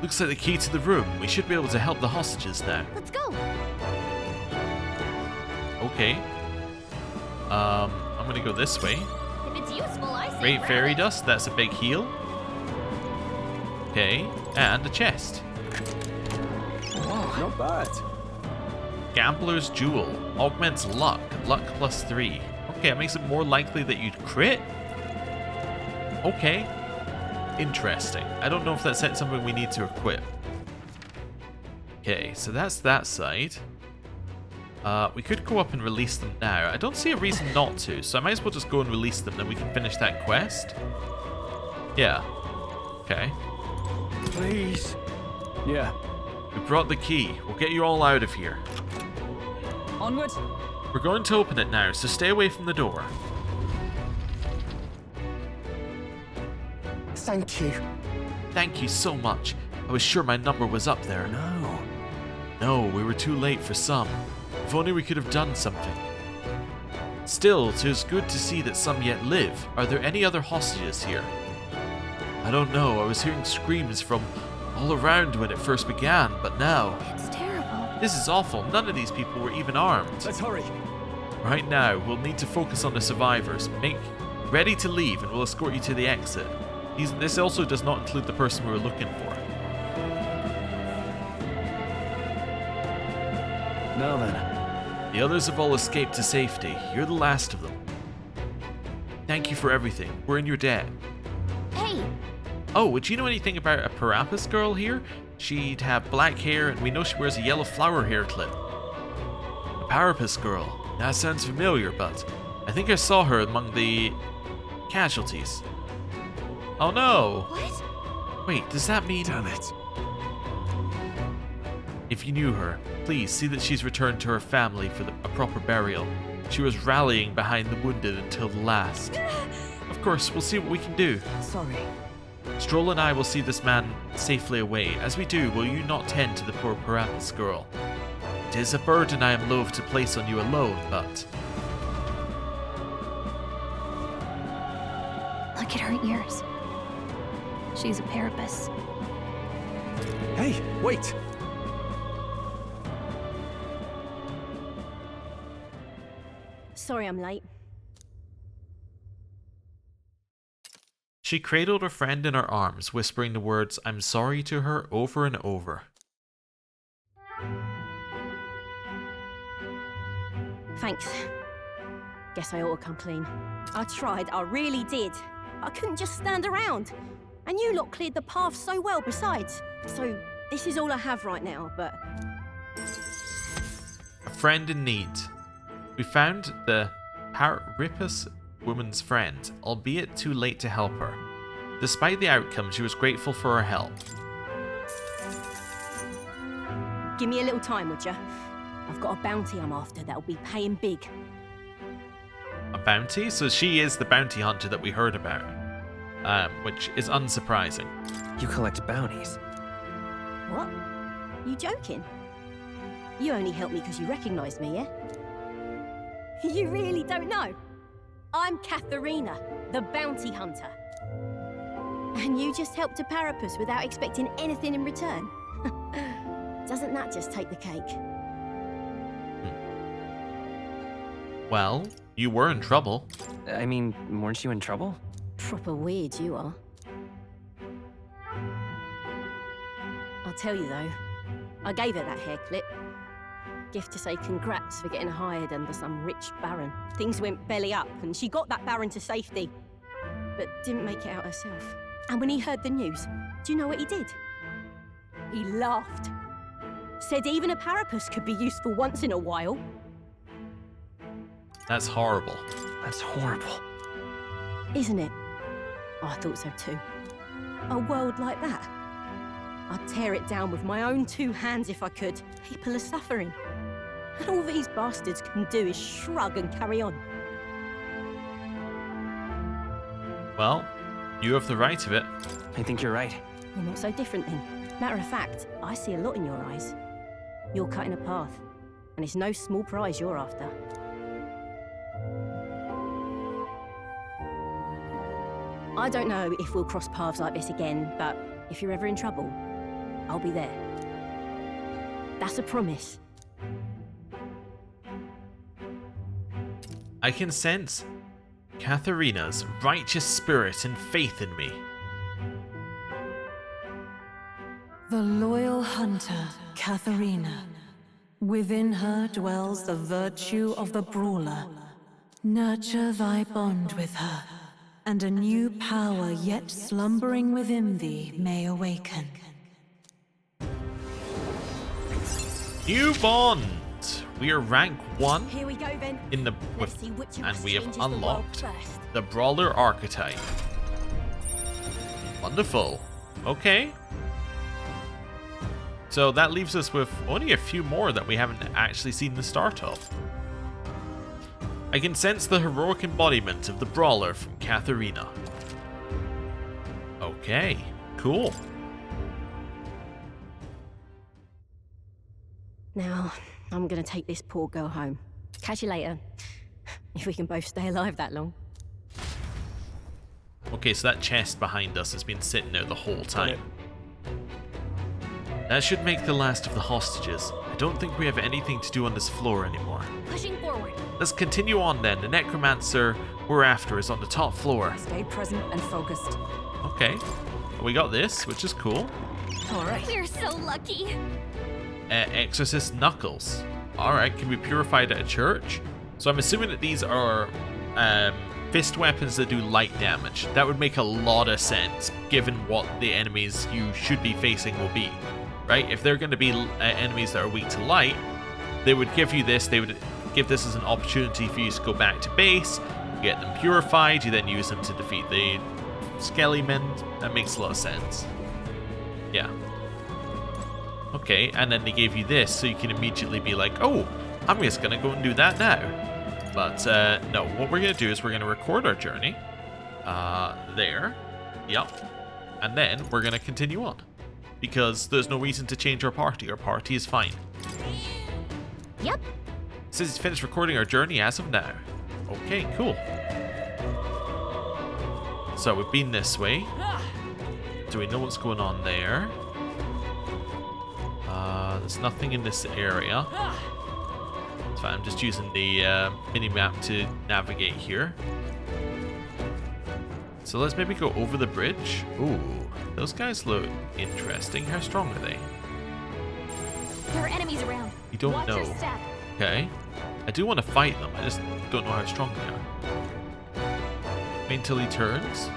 Looks like the key to the room. We should be able to help the hostages now. Let's go! Okay. I'm gonna go this way. If it's useful, I say Great grab fairy it. dust. That's a big heal. Okay, and a chest. Not bad. Gambler's Jewel. Augments luck. Luck +3. Okay, it makes it more likely that you'd crit. Okay. Interesting. I don't know if that's something we need to equip. Okay, so that's that side. We could go up and release them now. I don't see a reason not to, so I might as well just go and release them, then we can finish that quest. Yeah. Okay. Please. Yeah. We brought the key. We'll get you all out of here. Onward. We're going to open it now, so stay away from the door. Thank you. Thank you so much. I was sure my number was up there. No. No, we were too late for some. If only we could have done something. Still, 'tis good to see that some yet live. Are there any other hostages here? I don't know. I was hearing screams from all around when it first began, but now... It's terrible. This is awful. None of these people were even armed. Let's hurry. Right now, we'll need to focus on the survivors. Make ready to leave, and we'll escort you to the exit. This also does not include the person we were looking for. Now then. The others have all escaped to safety. You're the last of them. Thank you for everything. We're in your debt. Hey, Oh, do you know anything about a Parapus girl here? She'd have black hair, and we know she wears a yellow flower hair clip. A Parapus girl. That sounds familiar, but I think I saw her among the casualties. Oh no! what? Wait, does that mean... Damn it. If you knew her, please see that she's returned to her family for a proper burial. She was rallying behind the wounded until the last. Of course, we'll see what we can do. Sorry. Stroll and I will see this man safely away. As we do, will you not tend to the poor Parapus girl? It is a burden I am loath to place on you alone, but... Look at her ears. She's a Parapus. Hey, wait! Sorry I'm late. She cradled her friend in her arms, whispering the words, "I'm sorry" to her over and over. Thanks. Guess I ought to come clean. I tried, I really did. I couldn't just stand around. And you lot cleared the path so well besides. So this is all I have right now, but... A friend in need. We found the Parapus woman's friend, albeit too late to help her. Despite the outcome, she was grateful for her help. Give me a little time, would ya? I've got a bounty I'm after that'll be paying big. A bounty? So she is the bounty hunter that we heard about. Which is unsurprising. You collect bounties. What? You joking? You only helped me because you recognised me, yeah? You really don't know? I'm Katharina, the bounty hunter. And you just helped a Parapus without expecting anything in return? Doesn't that just take the cake? Well, you were in trouble. I mean, weren't you in trouble? Proper weird you are. I'll tell you though, I gave her that hair clip. Gift to say congrats for getting hired under some rich baron. Things went belly up and she got that baron to safety, but didn't make it out herself. And when he heard the news, do you know what he did? He laughed. Said even a Parapus could be useful once in a while. That's horrible. That's horrible. Isn't it? Oh, I thought so too. A world like that. I'd tear it down with my own two hands if I could. People are suffering. And all these bastards can do is shrug and carry on. Well, you have the right of it. I think you're right. You're not so different then. Matter of fact, I see a lot in your eyes. You're cutting a path, and it's no small prize you're after. I don't know if we'll cross paths like this again, but if you're ever in trouble, I'll be there. That's a promise. I can sense Katharina's righteous spirit and faith in me. The loyal hunter, Katharina. Within her dwells the virtue of the brawler. Nurture thy bond with her, and a new power yet slumbering within thee may awaken. New bond! We are rank 1 Here we go then. in the Let's see which of and us we have changes the world unlocked first. the Brawler Archetype. Wonderful. Okay. So that leaves us with only a few more that we haven't actually seen the start of. I can sense the heroic embodiment of the Brawler from Katharina. Okay, cool. Now, I'm gonna take this poor girl home. Catch you later. If we can both stay alive that long. Okay, so that chest behind us has been sitting there the whole time. That should make the last of the hostages. I don't think we have anything to do on this floor anymore. Pushing forward. Let's continue on then. The necromancer we're after is on the top floor. Stay present and focused. Okay. We got this, which is cool. All right. We're so lucky. Exorcist Knuckles. Alright, can be purified at a church. So I'm assuming that these are fist weapons that do light damage. That would make a lot of sense, given what the enemies you should be facing will be, right? If they're going to be enemies that are weak to light, they would give you this. They would give this as an opportunity for you to go back to base, get them purified. You then use them to defeat the Skellymen. That makes a lot of sense. Yeah. Okay, and then they gave you this, so you can immediately be like, oh, I'm just going to go and do that now. But no, what we're going to do is we're going to record our journey. There. Yep. And then we're going to continue on. Because there's no reason to change our party. Our party is fine. Yep. It says it's finished recording our journey as of now. Okay, cool. So we've been this way. Do we know what's going on there? There's nothing in this area. It's fine, I'm just using the mini-map to navigate here. So let's maybe go over the bridge. Ooh, those guys look interesting. How strong are they? There are enemies around. You don't Watch know. your step. Okay. I do want to fight them. I just don't know how strong they are. Wait until he turns.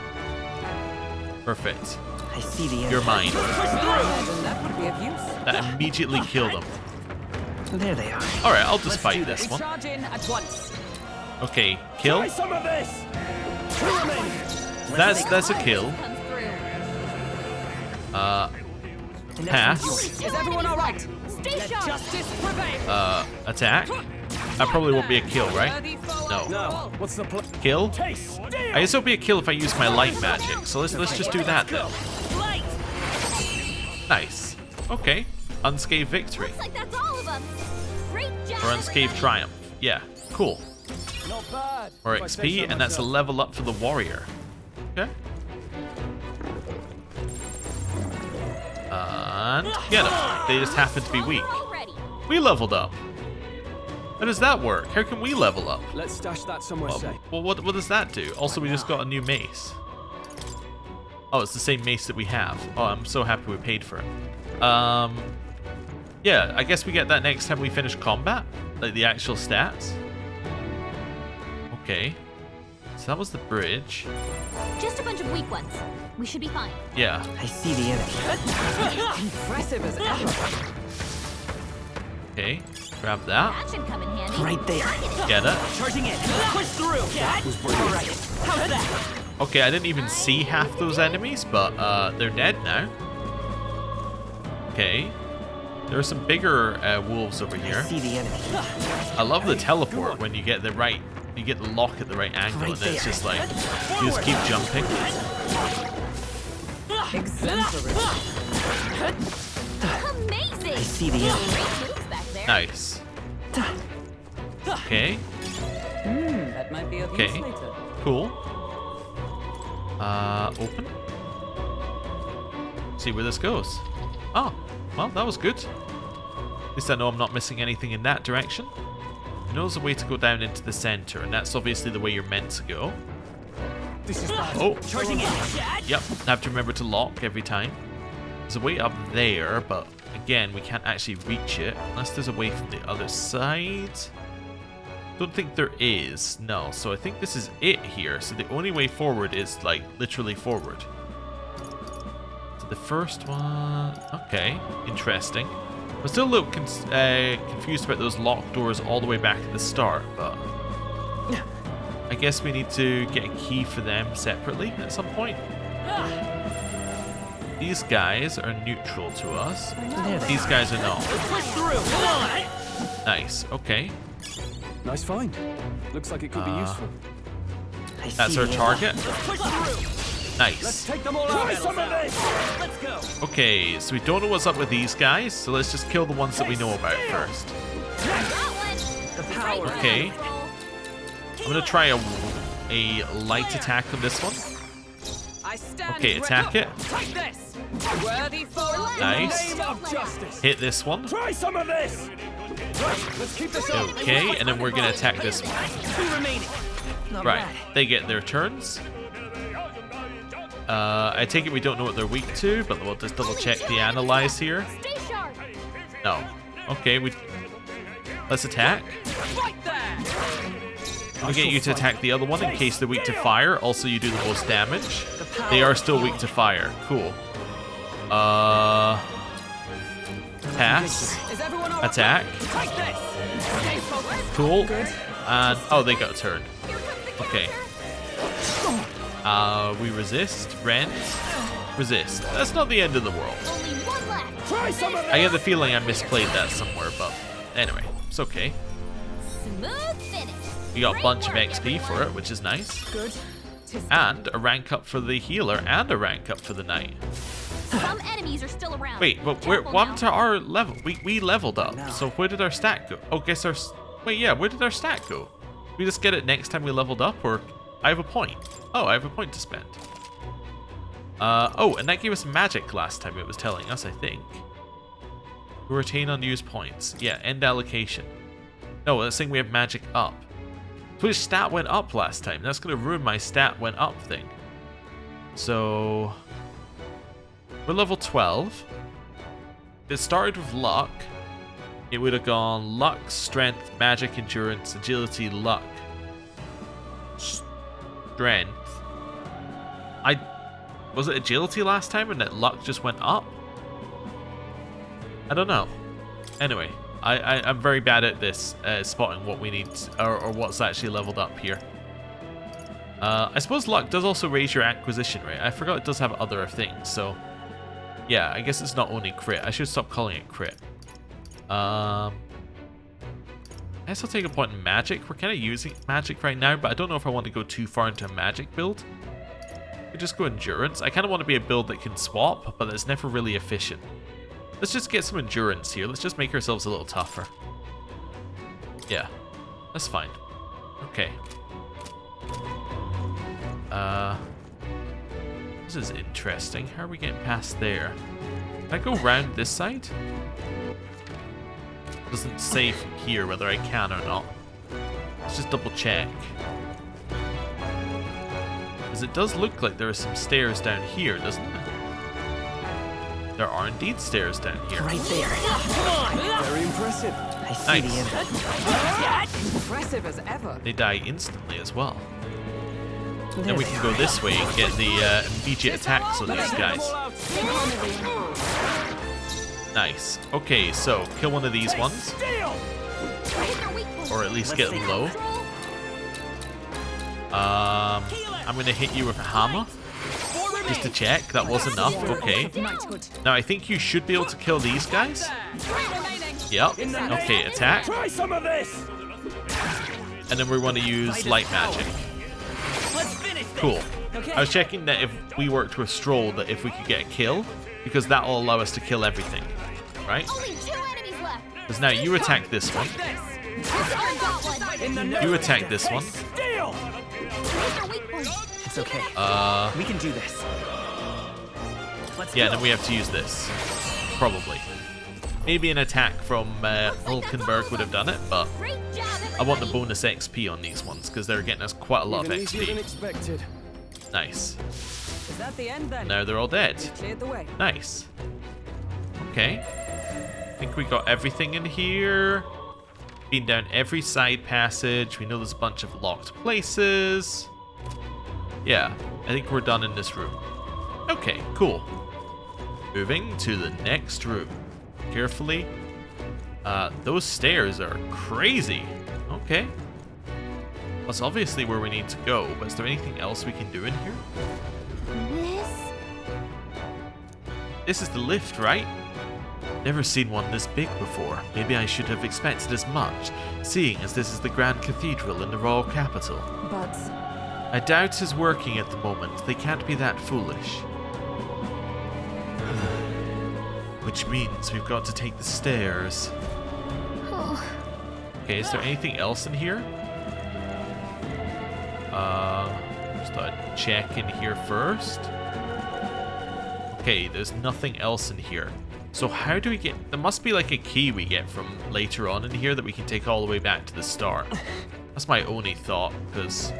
Perfect. I see the You're enemy. mine. Imagine that would be of use. That immediately killed them. There they are. Alright, I'll just fight this one. Charge in at once. Okay, kill. Try some of this. Two remaining. That's a kill. Comes through. Pass. Is everyone all right? Stay sharp. Justice prevail. Attack. That probably won't be a kill, right? Worthy foe No. after all. What's the plan? Kill. Taste. I guess it'll be a kill if I use my light magic. So let's just do that then. Nice. Okay. Unscathed victory. Looks like that's all of them. Great job. Or unscathed triumph. Yeah. Cool. Not bad. Or if I say XP, so and that's a myself. level up for the warrior. Okay. And get them. They just happen to be weak. Already. We leveled up. How does that work? How can we level up? Let's stash that somewhere safe. Well, what does that do? Also, we just got a new mace. Oh, it's the same mace that we have. Oh, I'm so happy we paid for it. Yeah, I guess we get that next time we finish combat. Like the actual stats. Okay. So that was the bridge. Just a bunch of weak ones. We should be fine. Yeah. I see the enemy. Impressive as ever. Okay. Grab that. That should come in handy. Right there. Get it. Charging in. Push through. That was brilliant. How's that? Okay, I didn't even see half those enemies, but they're dead now. Okay. There are some bigger wolves over I here. see the enemy. I love the teleport when you get the right, you get the lock at the right angle, Right and then it's there. just like you just keep jumping. Exemplary. Amazing. I see the enemy. Great moves back there. Nice. Okay. That might be of use Okay. later. Cool. Open. See where this goes. Oh, well, that was good. At least I know I'm not missing anything in that direction. I know there's a way to go down into the center, and that's obviously the way you're meant to go. This is bad. Oh, Charging in. yep. Have to remember to lock every time. There's a way up there, but again, we can't actually reach it unless there's a way from the other side. Don't think there is. No, so I think this is it here. So the only way forward is like literally forward. So the first one. Okay, interesting. I'm still a little confused about those locked doors all the way back at the start, but I guess we need to get a key for them separately at some point. These guys are neutral to us. These guys are not. Push through. Come on. Nice. Okay. Nice find. Looks like it could be useful. I That's see our the target. Push through. Nice. Take them all out. Try some of this. Let's go. Okay, so we don't know what's up with these guys, so let's just kill the ones that we know about first. The power. Okay. I'm gonna try a light attack on this one. I stand Okay, ready. attack it. Take this. Worthy foe. Nice. Name of justice. Hit this one. Try some of this. Right, let's keep this up. Okay, and then we're gonna attack this one. Two remaining. Right, they get their turns. I take it we don't know what they're weak to, but we'll just double check the analyze here. Stay sharp. No. Okay, let's attack. Right there. I'll get you to attack the other one in case they're weak to fire. Also, you do the most damage. They are still weak to fire. Cool. Pass. Attack. Cool. And oh, they got a turn. Okay. We resist. Rend. Resist. That's not the end of the world. I get the feeling I misplayed that somewhere, but anyway, it's okay. We got a bunch of XP for it, which is nice. And a rank up for the healer and a rank up for the knight. Some enemies are still around. Wait, but we're one to our level. We leveled up. So where did our stat go? Oh, guess our. Wait, yeah, where did our stat go? We just get it next time we leveled up, or I have a point. Oh, I have a point to spend. Oh, and that gave us magic last time. It was telling us, I think. We retain unused points. Yeah, end allocation. No, that's saying we have magic up. So which stat went up last time? That's gonna ruin my stat went up thing. So we're level 12. It started with luck. It would have gone luck, strength, magic, endurance, agility, luck, strength. Was it agility last time and that luck just went up? I don't know. Anyway, I'm very bad at this, spotting what we need or what's actually leveled up here. I suppose luck does also raise your acquisition rate. I forgot it does have other things, so yeah, I guess it's not only crit. I should stop calling it crit. I guess I'll take a point in magic. We're kind of using magic right now, but I don't know if I want to go too far into a magic build. We just go endurance. I kind of want to be a build that can swap, but that's never really efficient. Let's just get some endurance here. Let's just make ourselves a little tougher. Yeah, that's fine. Okay. This is interesting. How are we getting past there? Can I go round this side? It doesn't say from here whether I can or not. Let's just double check. Because it does look like there are some stairs down here, doesn't it? There are indeed stairs down here. Right there. Very impressive. I see the enemy. Impressive as ever. They die instantly as well. Then we can go this way and get the immediate attacks on these guys. Nice. Okay, so kill one of these ones. Or at least get them low. I'm going to hit you with a hammer. Just to check. That was enough. Okay. Now I think you should be able to kill these guys. Yep. Okay, attack. Try some of this. And then we want to use light magic. Cool. I was checking that if we worked with Stroll, that if we could get a kill, because that will allow us to kill everything. Right? Because now you attack this one. You attack this one. It's okay. We can do this. Yeah, then we have to use this. Probably. Maybe an attack from Hulkenberg would have done it, but I want the bonus XP on these ones because they're getting us quite a lot of XP. Nice. Is that the end then? Now they're all dead. Cleared the way. Nice. Okay. I think we got everything in here. Been down every side passage. We know there's a bunch of locked places. Yeah, I think we're done in this room. Okay, cool. Moving to the next room. Carefully. Those stairs are crazy. Okay. That's obviously where we need to go, but is there anything else we can do in here? This is the lift, right? Never seen one this big before. Maybe I should have expected as much, seeing as this is the Grand Cathedral in the royal capital. But I doubt it's working at the moment. They can't be that foolish. Which means we've got to take the stairs. Okay, is there anything else in here? Just thought I'd check in here first. Okay, there's nothing else in here. So how do we get... There must be like a key we get from later on in here that we can take all the way back to the start. That's my only thought, because...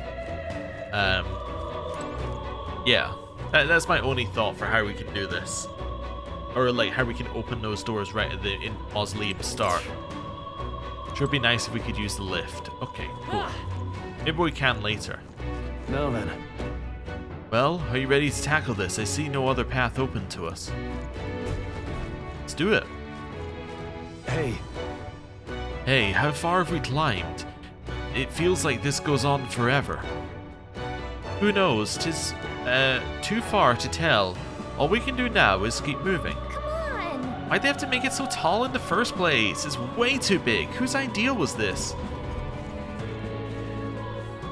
yeah, that's my only thought for how we can do this. Or like how we can open those doors right at the mausoleum start. Sure, it'd be nice if we could use the lift. Okay, cool. Maybe we can later. Now then. Well, are you ready to tackle this? I see no other path open to us. Let's do it. Hey. Hey, how far have we climbed? It feels like this goes on forever. Who knows? 'Tis too far to tell. All we can do now is keep moving. Come on! Why'd they have to make it so tall in the first place? It's way too big. Whose idea was this?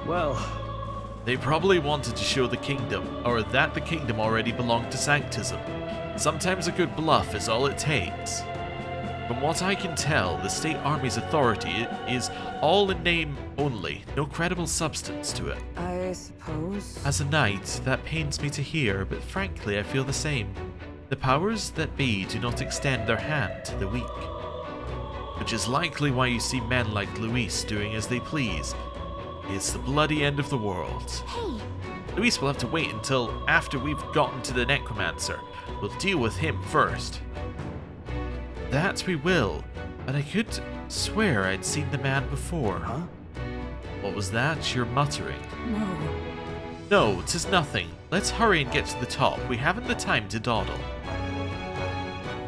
Well, They probably wanted to show the kingdom, or that the kingdom already belonged to Sanctism. Sometimes a good bluff is all it takes. From what I can tell, the state army's authority is all in name only, no credible substance to it. I suppose. As a knight, that pains me to hear, but frankly I feel the same. The powers that be do not extend their hand to the weak. Which is likely why you see men like Luis doing as they please. It's the bloody end of the world. Hey, Luis will have to wait until after we've gotten to the Necromancer. We'll deal with him first. That we will, but I could swear I'd seen the man before. huh? What was that you're muttering? No. No, 'tis nothing. Let's hurry and get to the top. We haven't the time to dawdle.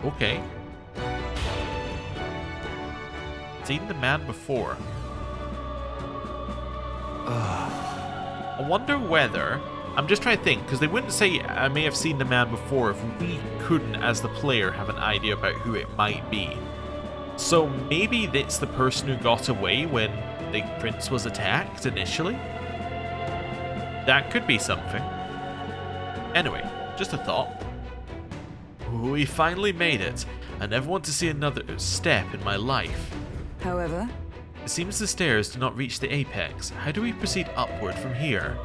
Okay. Seen the man before. I wonder whether... I'm just trying to think, because they wouldn't say I may have seen the man before if we couldn't, as the player, have an idea about who it might be. So maybe it's the person who got away when the prince was attacked initially? That could be something. Anyway, just a thought. We finally made it. I never want to see another step in my life. However, It seems the stairs do not reach the apex. How do we proceed upward from here?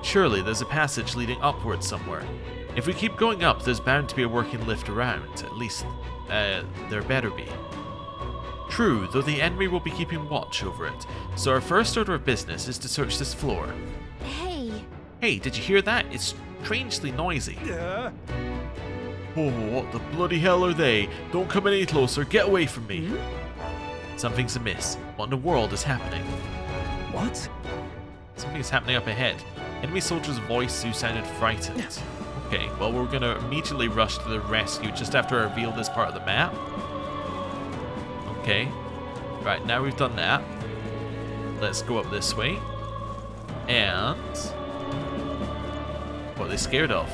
Surely there's a passage leading upward somewhere. If we keep going up, there's bound to be a working lift around. At least, there better be. True, though the enemy will be keeping watch over it. So our first order of business is to search this floor. hey. Hey, did you hear that? It's strangely noisy. Oh, what the bloody hell are they? Don't come any closer. Get away from me. Something's amiss. What in the world is happening? What? Something's happening up ahead. Enemy soldier's voice who sounded frightened. Okay, well we're gonna immediately rush to the rescue just after I reveal this part of the map. Okay. Right, now we've done that. Let's go up this way. And... what are they scared of?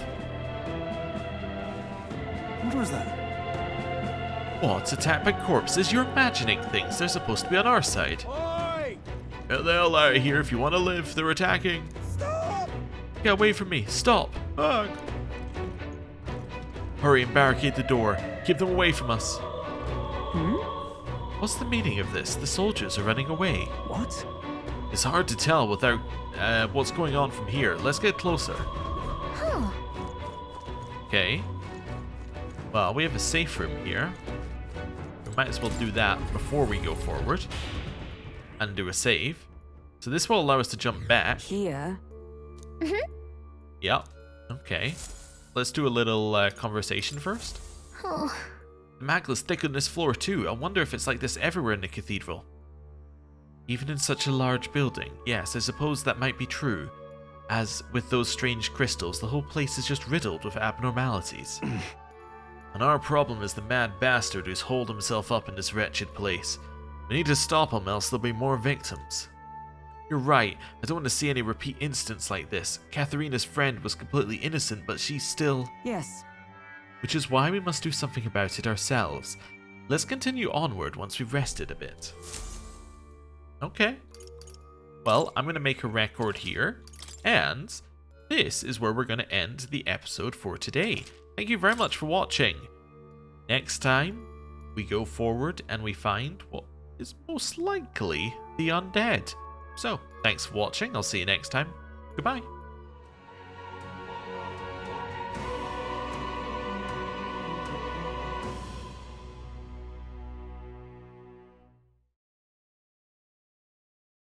What was that? What? Attacked by corpses? You're imagining things. They're supposed to be on our side. Oi! Get the hell out of here if you want to live. They're attacking. Stop! Get away from me. Stop. Ugh. Hurry and barricade the door. Keep them away from us. What's the meaning of this? The soldiers are running away. What? It's hard to tell without what's going on from here. Let's get closer. Huh. Okay. Well, we have a safe room here. We might as well do that before we go forward. And do a save. So this will allow us to jump back. here. Yep. Okay. Let's do a little conversation first. Oh, The magla's thick on this floor too. I wonder if it's like this everywhere in the cathedral. Even in such a large building. Yes, I suppose that might be true. As with those strange crystals, the whole place is just riddled with abnormalities. And our problem is the mad bastard who's holed himself up in this wretched place. We need to stop him, else there'll be more victims. You're right, I don't want to see any repeat incidents like this. Katharina's friend was completely innocent, but she's still... Yes. Which is why we must do something about it ourselves. Let's continue onward once we've rested a bit. Okay. Well, I'm going to make a record here. And this is where we're going to end the episode for today. Thank you very much for watching. Next time, we go forward and we find what is most likely the undead. So, thanks for watching. I'll see you next time. Goodbye.